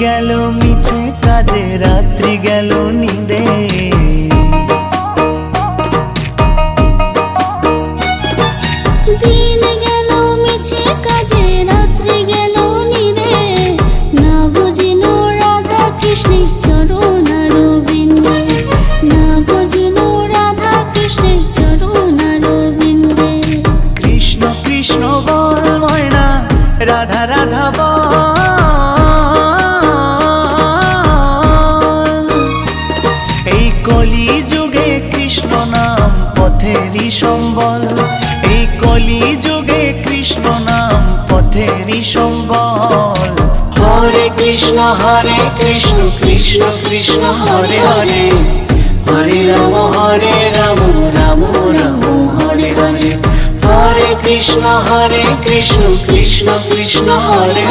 গেল মিছে কাজে, রাত্রি গেল নিদে। দিন গেল মিছে কাজে, রাত্রি গেল নিদে। না বুঝিনু রাধা কৃষ্ণের চরণ আরবিন্দে, না বুঝিনু রাধা কৃষ্ণের চরণ আরবিন্দে। কৃষ্ণ কৃষ্ণ বল ময়না, রাধা রাধা বল। এই কলি যুগে কৃষ্ণ নাম পথেরই সম্বল, এই কলি যুগে কৃষ্ণ নাম পথেরই সম্বল। হরে কৃষ্ণ কৃষ্ণ কৃষ্ণ হরে হরে, হরে রাম রাম রাম রাম হরে হরে। হরে কৃষ্ণ কৃষ্ণ কৃষ্ণ হরে